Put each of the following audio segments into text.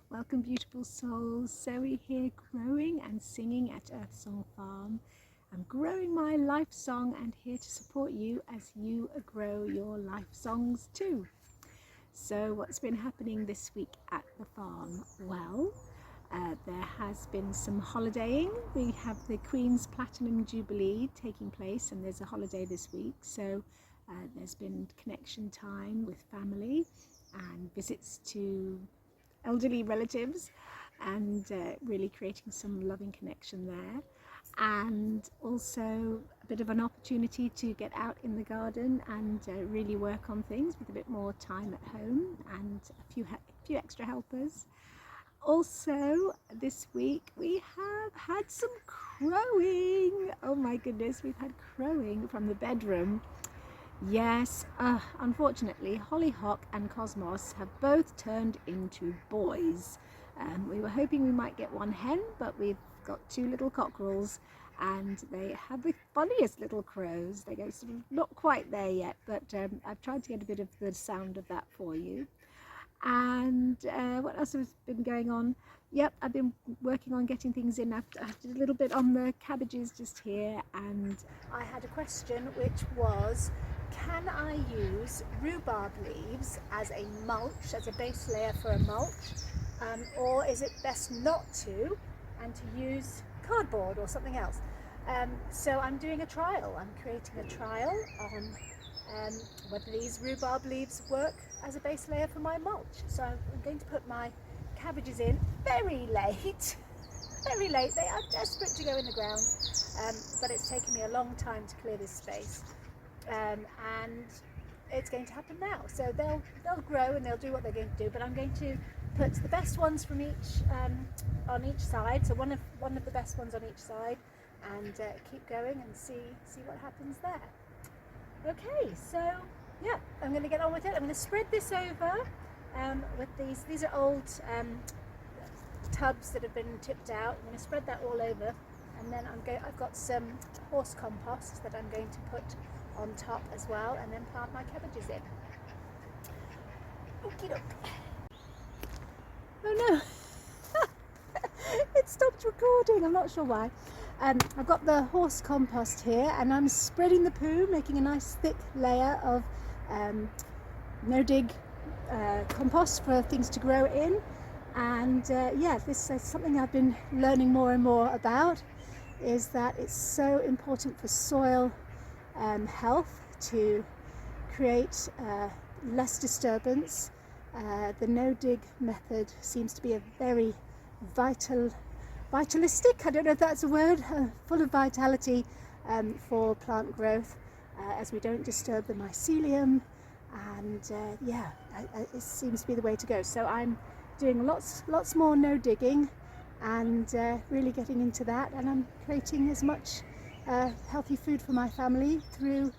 Welcome beautiful souls, Zoe here, growing and singing at EarthSongFarm. I'm growing my life song and here to support you as you grow your life songs too. So what's been happening this week at the farm? Well, there has been some holidaying. We have the Queen's Platinum Jubilee taking place and there's a holiday this week, so there's been connection time with family and visits to elderly relatives and really creating some loving connection there, and also a bit of an opportunity to get out in the garden and really work on things with a bit more time at home and a few extra helpers. Also this week we have had some crowing. Oh my goodness, we've had crowing from the bedroom. Yes, unfortunately, Hollyhock and Cosmos have both turned into boys. We were hoping we might get one hen, but we've got two little cockerels and they have the funniest little crows. They go sort of not quite there yet, but I've tried to get a bit of the sound of that for you. And what else has been going on? Yep, I've been working on getting things in. I did a little bit on the cabbages just here, and I had a question which was, can I use rhubarb leaves as a mulch, as a base layer for a mulch, or is it best not to, and to use cardboard or something else? So I'm doing a trial. I'm creating a trial on whether these rhubarb leaves work as a base layer for my mulch. So I'm going to put my cabbages in very late. Very late. They are desperate to go in the ground, but it's taken me a long time to clear this space. And it's going to happen now. So they'll grow and they'll do what they're going to do, but I'm going to put the best ones from each on each side. So one of the best ones on each side, and keep going and see what happens there. Okay, so yeah, I'm going to get on with it. I'm going to spread this over with these are old tubs that have been tipped out. I'm going to spread that all over, and then I've got some horse compost that I'm going to put on top as well, and then plant my cabbages in. Okie doke. Oh no, it stopped recording, I'm not sure why. I've got the horse compost here and I'm spreading the poo, making a nice thick layer of no-dig compost for things to grow in. And yeah, this is something I've been learning more and more about, is that it's so important for soil health to create less disturbance. The no-dig method seems to be a very vitalistic, I don't know if that's a word, full of vitality for plant growth, as we don't disturb the mycelium, and yeah, it seems to be the way to go. So I'm doing lots more no digging and really getting into that, and I'm creating as much healthy food for my family through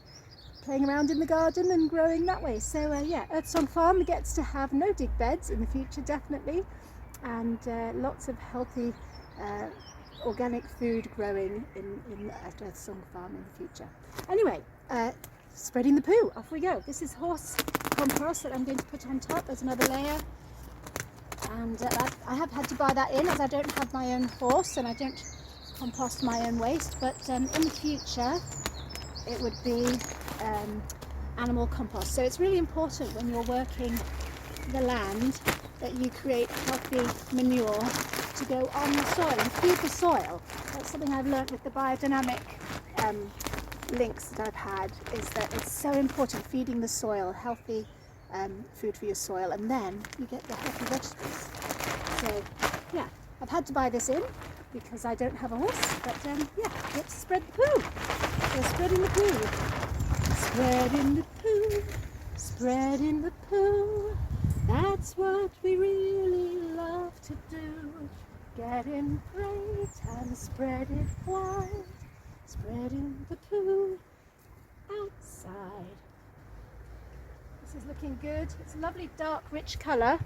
playing around in the garden and growing that way. So yeah, EarthSongFarm gets to have no dig beds in the future, definitely, and lots of healthy organic food growing at EarthSongFarm in the future. Anyway, spreading the poo, off we go. This is horse compost that I'm going to put on top as another layer, and I have had to buy that in as I don't have my own horse and I don't compost my own waste, but in the future it would be animal compost. So it's really important when you're working the land that you create healthy manure to go on the soil and feed the soil. That's something I've learned with the biodynamic links that I've had, is that it's so important, feeding the soil healthy food for your soil, and then you get the healthy vegetables. So yeah, I've had to buy this in because I don't have a horse, but yeah, let's spread the poo. We're spreading the poo. Spreading the poo, spreading the poo. That's what we really love to do. Get in great and spread it wide. Spreading the poo outside. This is looking good. It's a lovely dark rich colour.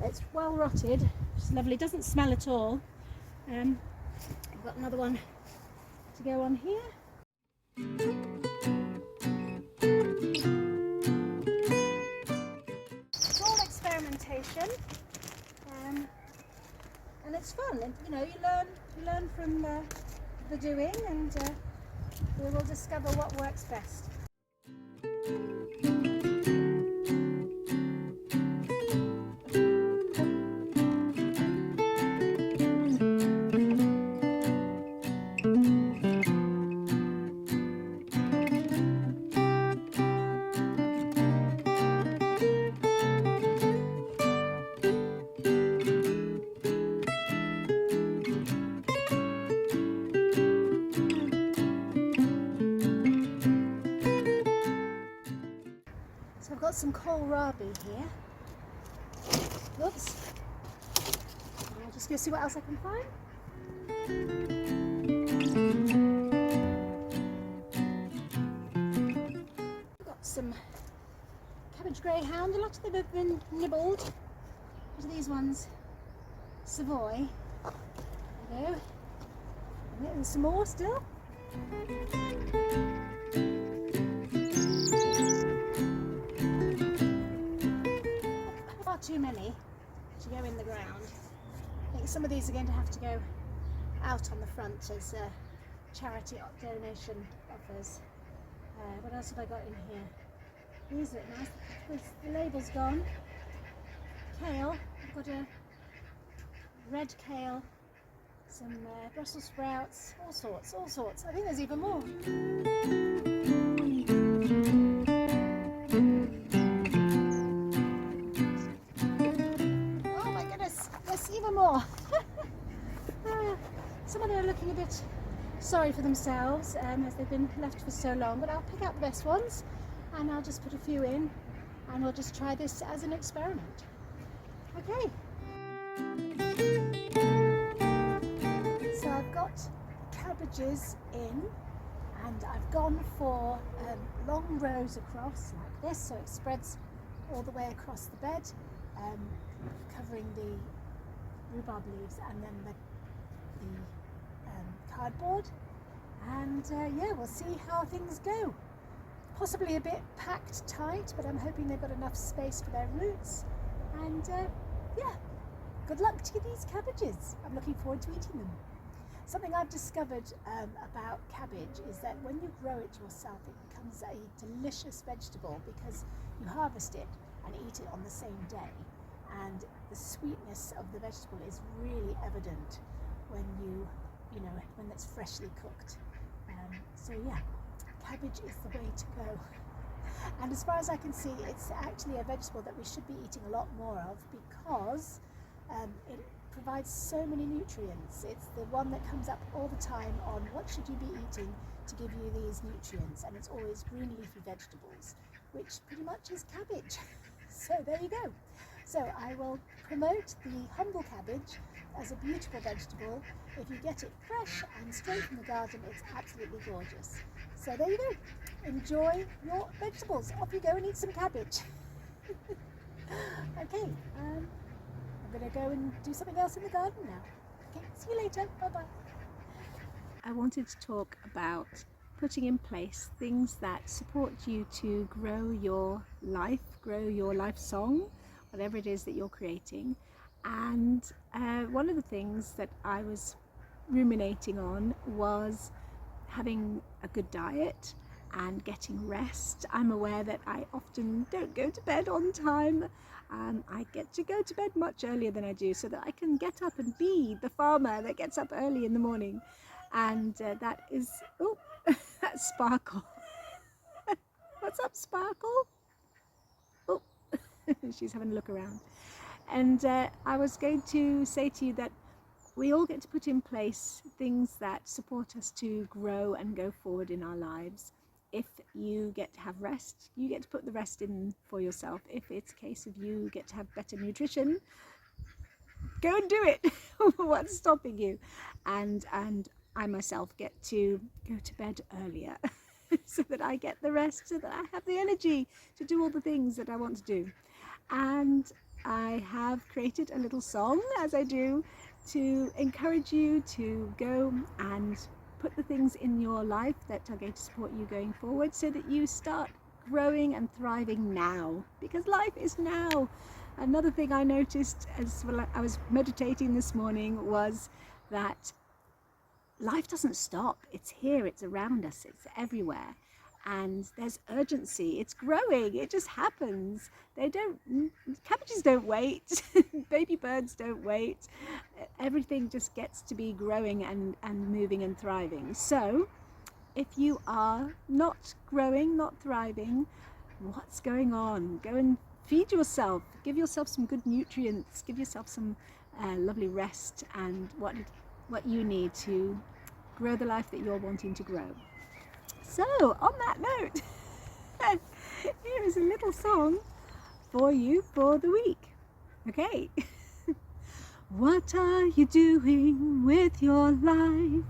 It's well rotted. It's lovely, doesn't smell at all. I've got another one to go on here. It's all experimentation. and it's fun. And, you know, you learn from the doing, and we will discover what works best. So I've got some kohlrabi here. Oops. I'll just go see what else I can find. I've got some cabbage greyhound. A lot of them have been nibbled. What are these ones? Savoy. There we go. And there's some more still. Far too many to go in the ground. I think some of these are going to have to go out on the front as charity donation offers. What else have I got in here? These look nice. The label's gone. Kale. I've got a red kale, some Brussels sprouts, all sorts. I think there's even more. Oh my goodness, there's even more. Some of them are looking a bit sorry for themselves as they've been left for so long, but I'll pick out the best ones and I'll just put a few in and we'll just try this as an experiment. Okay. So I've got cabbages in and I've gone for long rows across like this, so it spreads all the way across the bed, covering the rhubarb leaves and then the cardboard, and yeah, we'll see how things go. Possibly a bit packed tight, but I'm hoping they've got enough space for their roots, and yeah, good luck to these cabbages. I'm looking forward to eating them. Something I've discovered about cabbage is that when you grow it yourself, it becomes a delicious vegetable because you harvest it and eat it on the same day, and the sweetness of the vegetable is really evident when when it's freshly cooked. So yeah, cabbage is the way to go. And as far as I can see, it's actually a vegetable that we should be eating a lot more of because it provides so many nutrients. It's the one that comes up all the time on what should you be eating to give you these nutrients, and it's always green leafy vegetables, which pretty much is cabbage. So there you go. So I will promote the humble cabbage as a beautiful vegetable. If you get it fresh and straight from the garden, it's absolutely gorgeous. So there you go. Enjoy your vegetables. Off you go and eat some cabbage. Okay, I'm going to go and do something else in the garden now. Okay, see you later. Bye-bye. I wanted to talk about putting in place things that support you to grow your life song, whatever it is that you're creating. And one of the things that I was ruminating on was having a good diet and getting rest. I'm aware that I often don't go to bed on time. I get to go to bed much earlier than I do so that I can get up and be the farmer that gets up early in the morning. And that is, oh, that's Sparkle. What's up, Sparkle? Oh, she's having a look around. And I was going to say to you that we all get to put in place things that support us to grow and go forward in our lives. If you get to have rest, you get to put the rest in for yourself. If it's a case of you get to have better nutrition, go and do it. What's stopping you? And I myself get to go to bed earlier so that I get the rest, so that I have the energy to do all the things that I want to do. And I have created a little song, as I do, to encourage you to go and put the things in your life that are going to support you going forward, so that you start growing and thriving now, because life is now. Another thing I noticed as well, I was meditating this morning, was that life doesn't stop. It's here, it's around us, it's everywhere. And there's urgency. It's growing. It just happens. Cabbages don't wait. Baby birds don't wait. Everything just gets to be growing and moving and thriving. So if you are not growing, not thriving, what's going on? Go and feed yourself. Give yourself some good nutrients. Give yourself some lovely rest and what you need to grow the life that you're wanting to grow. So, on that note, here is a little song for you for the week. Okay. What are you doing with your life?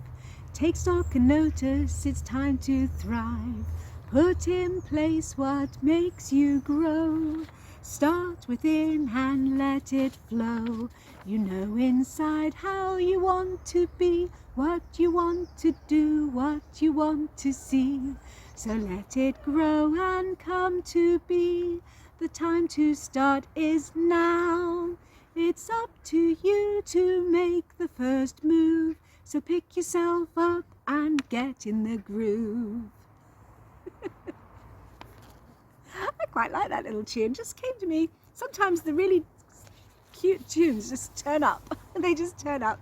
Take stock and notice, it's time to thrive. Put in place what makes you grow. Start within and let it flow. You know inside how you want to be, what you want to do, what you want to see. So let it grow and come to be. The time to start is now. It's up to you to make the first move. So pick yourself up and get in the groove. I quite like that little tune. Just came to me. Sometimes the really cute tunes just turn up. They just turn up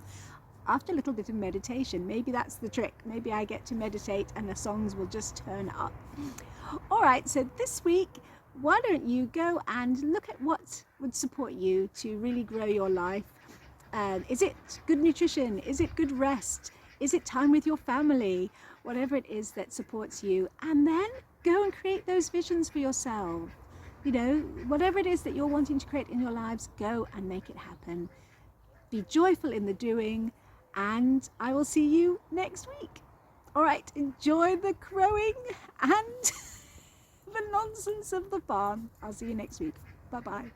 after a little bit of meditation. Maybe that's the trick. Maybe I get to meditate and the songs will just turn up. All right, so this week, why don't you go and look at what would support you to really grow your life? Is it good nutrition? Is it good rest? Is it time with your family? Whatever it is that supports you. And then go and create those visions for yourself. You know, whatever it is that you're wanting to create in your lives, go and make it happen. Be joyful in the doing, and I will see you next week. All right, enjoy the crowing and the nonsense of the farm. I'll see you next week. Bye-bye.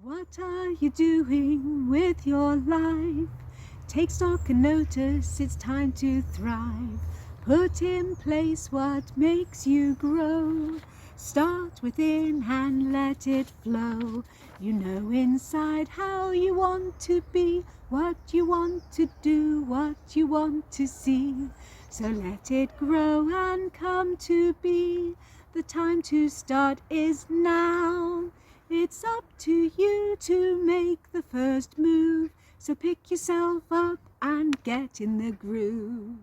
What are you doing with your life? Take stock and notice, it's time to thrive. Put in place what makes you grow. Start within and let it flow. You know inside how you want to be, what you want to do, what you want to see. So let it grow and come to be. The time to start is now. It's up to you to make the first move. So pick yourself up and get in the groove.